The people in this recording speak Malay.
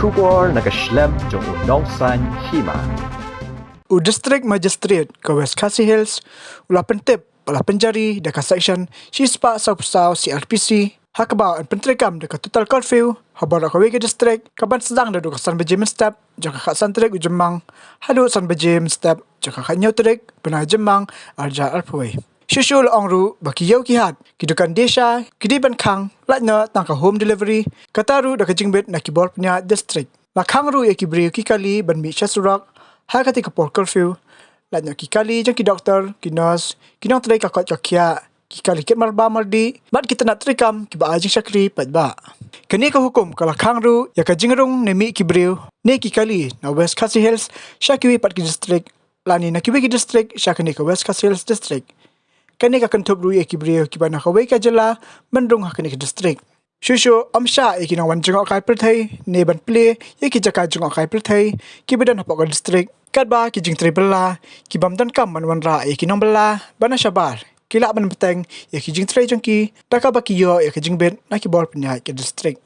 Kubor nakaslem jong unongsan Hima. District Magistrate ke West Khasi Hills ulah pentip pala Pynjari dekat section Shispa Sau CRPC hakabau an pentrikam dekat total curfew habar ka wege district kaban sedang dadu kasan bejim step jaka kasan trik ujemang hadu san bejim step jaka kanyo trik bena jemang arja alpoi Shushul ongru baki yau kihat kidukan desha kidiban khang latna tangka home delivery kataru dekat jingbet nakibor punya district lakangru yakibri kikali ban mi chasurak hakati ka por curfew latna kikali jang ki doktor ki nurse kinong trai ka kot ka kia kikali ket marba mardi mat kita nak trikam ki ba ajing syakri patba kani ka hukum kala khangru ya ka jingrung nemi kibriu ne kikali na West Khasi Hills syakiwi pat ki district lani na kiwi ki district syakani ka West Khasi Hills district kani ka kentub ru ya kibriu ki bana ka wei ka jela mendrung hakani ka district Shushu amsha ikinang wan jengok kai perthai ne ban ple ki jaka jengok kai perthai ki bedan hapok ka district kadba ki jing tribela ki bamdan kam man wan ra ikinong bela bana shabar kila ban peteng ki jing tre jengki taka baki yo ki jing bet na ki bor penya ki district